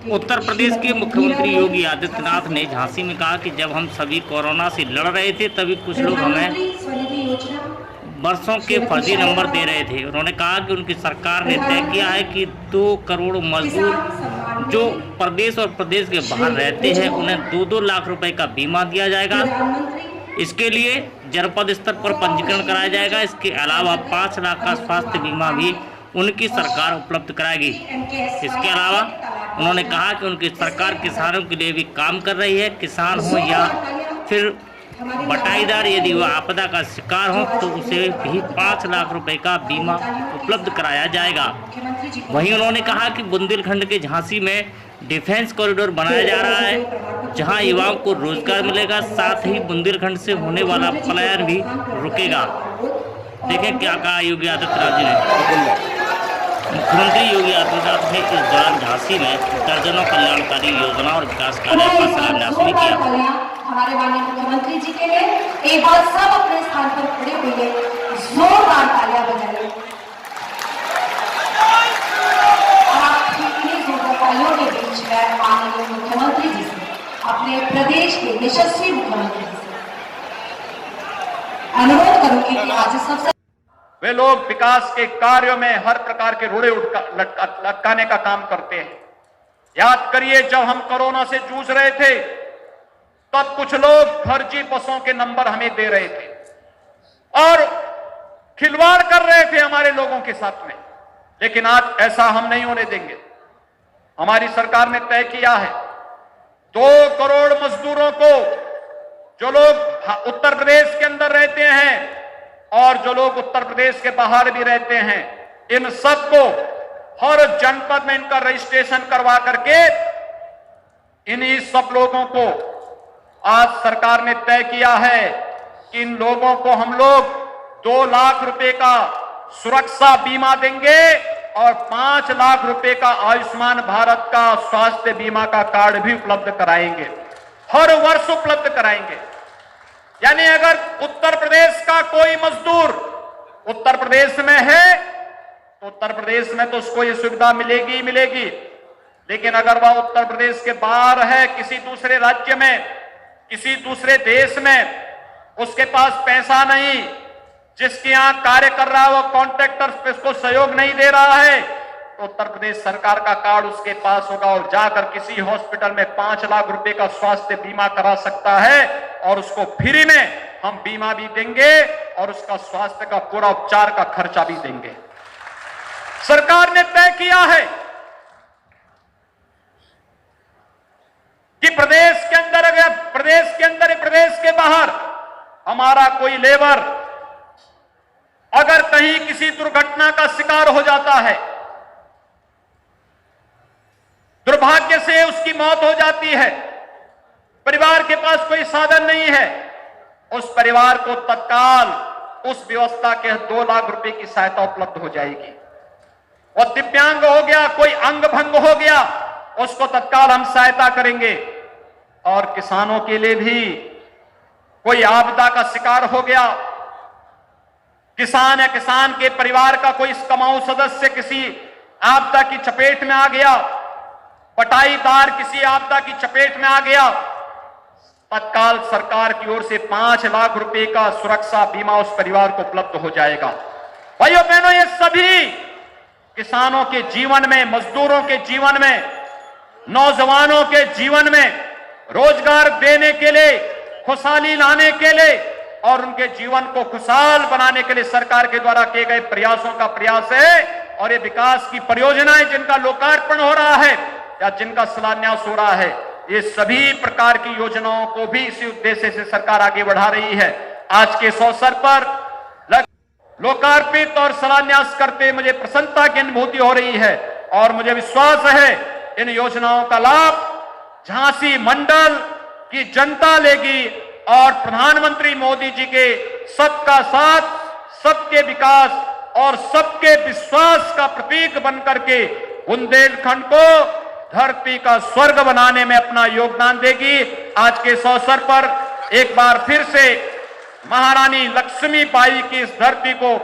उत्तर प्रदेश के मुख्यमंत्री योगी आदित्यनाथ ने झांसी में कहा कि जब हम सभी कोरोना से लड़ रहे थे तभी कुछ लोग हमें वर्षों के फर्जी नंबर दे रहे थे। उन्होंने कहा कि उनकी सरकार ने तय किया है कि 2 करोड़ मजदूर जो प्रदेश और प्रदेश के बाहर रहते हैं उन्हें 2-2 लाख रुपए का बीमा दिया जाएगा। इसके लिए जनपद स्तर पर पंजीकरण कराया जाएगा। इसके अलावा 5 लाख का स्वास्थ्य बीमा भी उनकी सरकार उपलब्ध कराएगी। इसके अलावा उन्होंने कहा कि उनकी सरकार किसानों के लिए भी काम कर रही है। किसान हो या फिर बटाईदार, यदि वह आपदा का शिकार हो तो उसे भी 5 लाख रुपए का बीमा उपलब्ध कराया जाएगा। वहीं उन्होंने कहा कि बुंदेलखंड के झांसी में डिफेंस कॉरिडोर बनाया जा रहा है, जहां युवाओं को रोजगार मिलेगा, साथ ही बुंदेलखंड से होने वाला पलायन भी रुकेगा। देखें क्या कहा योगी आदित्यनाथ जी ने। मुख्यमंत्री योगी आदित्यनाथ ने इस दौरान झांसी में दर्जनों कल्याणकारी योजना और विकास कार्यों का शिलान्यास भी किया। हमारे माननीय मुख्यमंत्री जी के लिए एक बार सब अपने स्थान पर खड़े हुए जोरदार तालियां बजाइए। आपकी जोरदार तालियों के बीच में माननीय मुख्यमंत्री जी से, अपने प्रदेश के यशस्वी मुख्यमंत्री जी से अनुरोध करूंगी कि आज सबसे वे लोग विकास के कार्यों में हर प्रकार के रोड़े लटकाने का काम करते हैं। याद करिए, जब हम कोरोना से जूझ रहे थे तब कुछ लोग फर्जी बसों के नंबर हमें दे रहे थे और खिलवाड़ कर रहे थे हमारे लोगों के साथ में, लेकिन आज ऐसा हम नहीं होने देंगे। हमारी सरकार ने तय किया है 2 करोड़ मजदूरों को, जो लोग उत्तर प्रदेश के अंदर रहते हैं और जो लोग उत्तर प्रदेश के बाहर भी रहते हैं, इन सबको हर जनपद में इनका रजिस्ट्रेशन करवा करके इन्हीं सब लोगों को आज सरकार ने तय किया है कि इन लोगों को हम लोग 2 लाख रुपए का सुरक्षा बीमा देंगे और 5 लाख रुपए का आयुष्मान भारत का स्वास्थ्य बीमा का कार्ड भी उपलब्ध कराएंगे, हर वर्ष उपलब्ध कराएंगे। यानी अगर उत्तर प्रदेश का कोई मजदूर उत्तर प्रदेश में है तो उत्तर प्रदेश में तो उसको ये सुविधा मिलेगी ही मिलेगी, लेकिन अगर वह उत्तर प्रदेश के बाहर है, किसी दूसरे राज्य में, किसी दूसरे देश में, उसके पास पैसा नहीं, जिसके यहां कार्य कर रहा है वो कॉन्ट्रैक्टर पे उसको सहयोग नहीं दे रहा है, तो उत्तर प्रदेश सरकार का कार्ड उसके पास होगा और जाकर किसी हॉस्पिटल में 5 लाख रुपए का स्वास्थ्य बीमा करा सकता है और उसको फ्री में हम बीमा भी देंगे और उसका स्वास्थ्य का पूरा उपचार का खर्चा भी देंगे। सरकार ने तय किया है कि प्रदेश के अंदर, अगर प्रदेश के अंदर या प्रदेश के बाहर हमारा कोई लेबर अगर कहीं किसी दुर्घटना का शिकार हो जाता है, दुर्भाग्य से उसकी मौत हो जाती है, परिवार के पास कोई साधन नहीं है, उस परिवार को तत्काल उस व्यवस्था के 2 लाख रुपए की सहायता उपलब्ध हो जाएगी। और दिव्यांग हो गया, कोई अंग भंग हो गया, उसको तत्काल हम सहायता करेंगे। और किसानों के लिए भी कोई आपदा का शिकार हो गया, किसान या किसान के परिवार का कोई कमाऊ सदस्य किसी आपदा की चपेट में आ गया, बटाईदार किसी आपदा की चपेट में आ गया, तत्काल सरकार की ओर से 5 लाख रुपए का सुरक्षा बीमा उस परिवार को उपलब्ध हो जाएगा। भाइयों बहनों, ये सभी किसानों के जीवन में, मजदूरों के जीवन में, नौजवानों के जीवन में रोजगार देने के लिए, खुशहाली लाने के लिए और उनके जीवन को खुशहाल बनाने के लिए सरकार के द्वारा किए गए प्रयासों का प्रयास है। और ये विकास की परियोजनाएं जिनका लोकार्पण हो रहा है या जिनका शिलान्यास हो रहा है, ये सभी प्रकार की योजनाओं को भी इसी उद्देश्य से सरकार आगे बढ़ा रही है। आज के इस अवसर पर लोकार्पित और शिलान्यास करते मुझे प्रसन्नता की अनुभूति हो रही है और मुझे विश्वास है इन योजनाओं का लाभ झांसी मंडल की जनता लेगी और प्रधानमंत्री मोदी जी के सबका साथ, सबके विकास और सबके विश्वास का प्रतीक बनकर के बुंदेलखंड को धरती का स्वर्ग बनाने में अपना योगदान देगी। आज के इस अवसर पर एक बार फिर से महारानी लक्ष्मीबाई की इस धरती को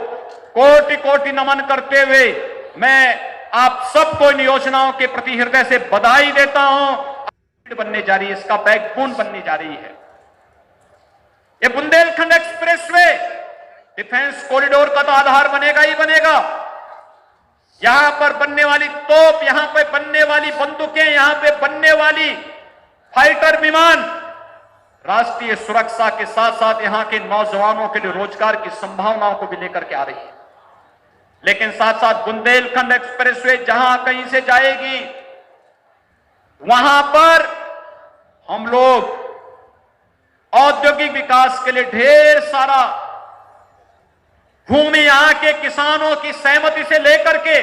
कोटि कोटि नमन करते हुए मैं आप सबको इन योजनाओं के प्रति हृदय से बधाई देता हूं। बनने जा रही है, इसका बैकबोन बनने जा रही है। ये बुंदेलखंड एक्सप्रेसवे डिफेंस कॉरिडोर का तो आधार बनेगा ही बनेगा। यहां पर बनने वाली तोप, यहां पे बनने वाली बंदूकें, यहां पे बनने वाली फाइटर विमान राष्ट्रीय सुरक्षा के साथ साथ यहां के नौजवानों के लिए रोजगार की संभावनाओं को भी लेकर के आ रही है। लेकिन साथ साथ बुंदेलखंड एक्सप्रेसवे जहां कहीं से जाएगी, वहां पर हम लोग औद्योगिक विकास के लिए ढेर सारा भूमि यहां के किसानों की सहमति से लेकर के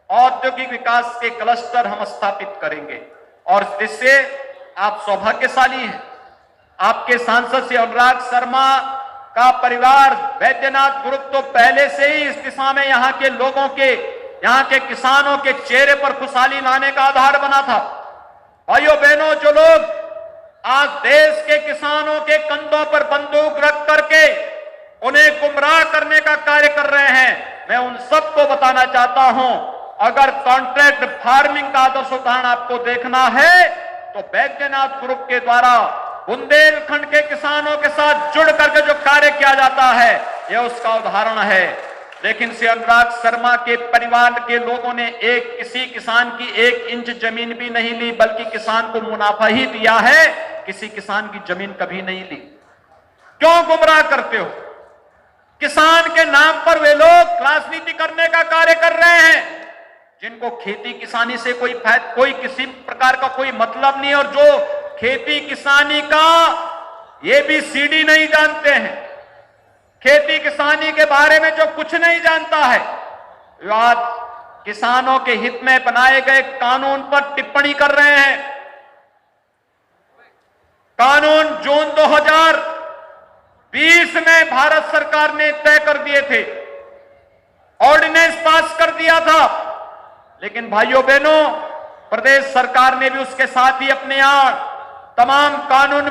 औद्योगिक विकास के क्लस्टर हम स्थापित करेंगे। और इससे आप सौभाग्यशाली हैं, आपके सांसद श्री अनुराग शर्मा का परिवार बैद्यनाथ ग्रुप तो पहले से ही इस दिशा में यहां के लोगों के, यहां के किसानों के चेहरे पर खुशहाली लाने का आधार बना था। भाइयों बहनों, जो लोग आज देश के किसानों के कंधों पर बंदूक रख करके उन्हें गुमराह करने का कार्य कर रहे हैं, मैं उन सबको बताना चाहता हूं, अगर कॉन्ट्रैक्ट फार्मिंग का आदर्श उदाहरण आपको देखना है तो बैद्यनाथ ग्रुप के द्वारा बुंदेलखंड के किसानों के साथ जुड़ करके जो कार्य किया जाता है, यह उसका उदाहरण है। लेकिन श्री अनुराग शर्मा के परिवार के लोगों ने किसी किसान की 1 इंच जमीन भी नहीं ली, बल्कि किसान को मुनाफा ही दिया है, किसी किसान की जमीन कभी नहीं ली। क्यों गुमराह करते हो? किसान के नाम पर वे लोग राजनीति करने का कार्य कर रहे हैं, जिनको खेती किसानी से कोई किसी प्रकार का कोई मतलब नहीं, और जो खेती किसानी का ये भी सीडी नहीं जानते हैं, खेती किसानी के बारे में जो कुछ नहीं जानता है, वो आज किसानों के हित में बनाए गए कानून पर टिप्पणी कर रहे हैं। कानून जून 2020 में भारत सरकार ने तय कर दिए थे, ऑर्डिनेंस पास कर दिया था, लेकिन भाइयों बहनों, प्रदेश सरकार ने भी उसके साथ ही अपने यहां तमाम कानून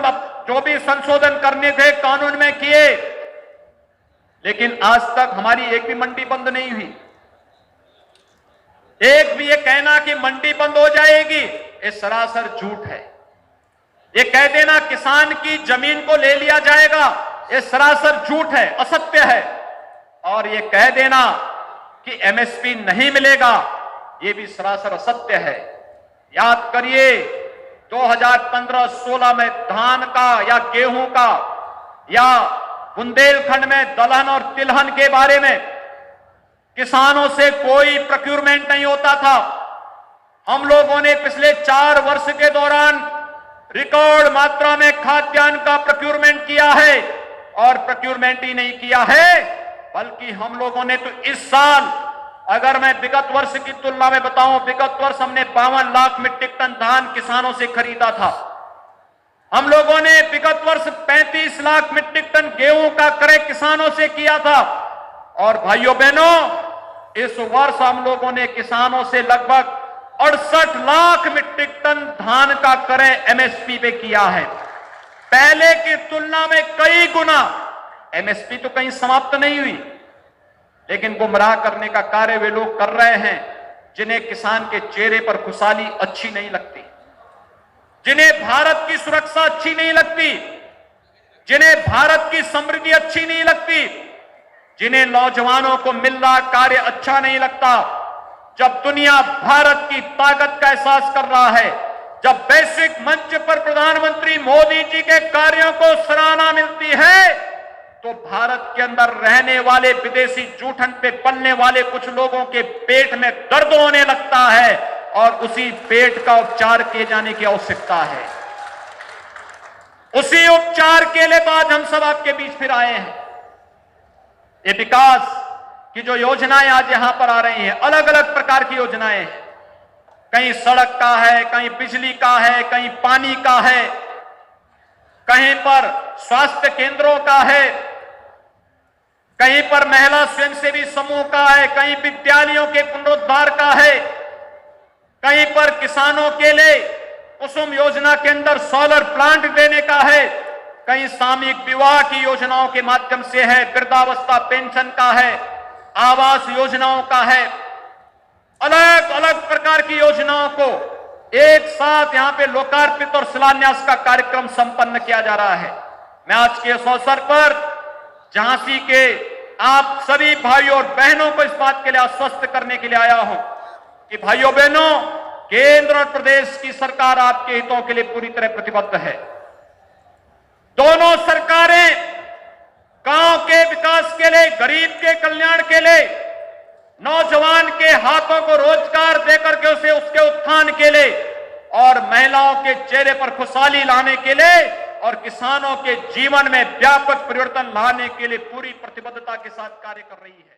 जो भी संशोधन करने थे कानून में किए, लेकिन आज तक हमारी एक भी मंडी बंद नहीं हुई। एक भी ये कहना कि मंडी बंद हो जाएगी, ये सरासर झूठ है। ये कह देना किसान की जमीन को ले लिया जाएगा, ये सरासर झूठ है, असत्य है। और ये कह देना कि एमएसपी नहीं मिलेगा, ये भी सरासर असत्य है। याद करिए 2015-16 में धान का या गेहूं का या बुंदेलखंड में दलहन और तिलहन के बारे में किसानों से कोई प्रोक्यूरमेंट नहीं होता था। हम लोगों ने पिछले 4 वर्ष के दौरान रिकॉर्ड मात्रा में खाद्यान्न का प्रोक्यूरमेंट किया है, और प्रोक्यूरमेंट ही नहीं किया है, बल्कि हम लोगों ने तो इस साल, अगर मैं विगत वर्ष की तुलना में बताऊं, विगत वर्ष हमने 52 लाख मीट्रिक टन धान किसानों से खरीदा था। हम लोगों ने विगत वर्ष 35 लाख मीट्रिक टन गेहूं का क्रय किसानों से किया था। और भाइयों बहनों, इस वर्ष हम लोगों ने किसानों से लगभग 68 लाख मीट्रिक टन धान का क्रय एमएसपी पे किया है। पहले की तुलना में कई गुना। एमएसपी तो कहीं समाप्त नहीं हुई, लेकिन गुमराह करने का कार्य वे लोग कर रहे हैं, जिन्हें किसान के चेहरे पर खुशहाली अच्छी नहीं लगती, जिन्हें भारत की सुरक्षा अच्छी नहीं लगती, जिन्हें भारत की समृद्धि अच्छी नहीं लगती, जिन्हें नौजवानों को मिल रहा कार्य अच्छा नहीं लगता। जब दुनिया भारत की ताकत का एहसास कर रहा है, जब वैश्विक मंच पर प्रधानमंत्री मोदी जी के कार्यों को सराहना मिलती है, तो भारत के अंदर रहने वाले विदेशी जूठन पे पलने वाले कुछ लोगों के पेट में दर्द होने लगता है, और उसी पेट का उपचार किए जाने की आवश्यकता है। उसी उपचार के लिए तो आज हम सब आपके बीच फिर आए हैं। ये विकास की जो योजनाएं आज यहां पर आ रही हैं, अलग अलग प्रकार की योजनाएं हैं, कहीं सड़क का है, कहीं बिजली का है, कहीं पानी का है, कहीं पर स्वास्थ्य केंद्रों का है, कहीं पर महिला स्वयंसेवी समूह का है, कहीं विद्यालयों के पुनरुद्धार का है, कहीं पर किसानों के लिए कुसुम योजना के अंदर सोलर प्लांट देने का है, कहीं सामूहिक विवाह की योजनाओं के माध्यम से है, वृद्धावस्था पेंशन का है, आवास योजनाओं का है। अलग अलग प्रकार की योजनाओं को एक साथ यहां पे लोकार्पित और शिलान्यास का कार्यक्रम संपन्न किया जा रहा है। मैं आज के इस अवसर पर झांसी के आप सभी भाइयों और बहनों को इस बात के लिए आश्वस्त करने के लिए आया हूं कि भाइयों बहनों, केंद्र और प्रदेश की सरकार आपके हितों के लिए पूरी तरह प्रतिबद्ध है। दोनों सरकारें गांव के विकास के लिए, गरीब के कल्याण के लिए, नौजवान के हाथों को रोजगार देकर के उसे उसके उत्थान के लिए और महिलाओं के चेहरे पर खुशहाली लाने के लिए और किसानों के जीवन में व्यापक परिवर्तन लाने के लिए पूरी प्रतिबद्धता के साथ कार्य कर रही है।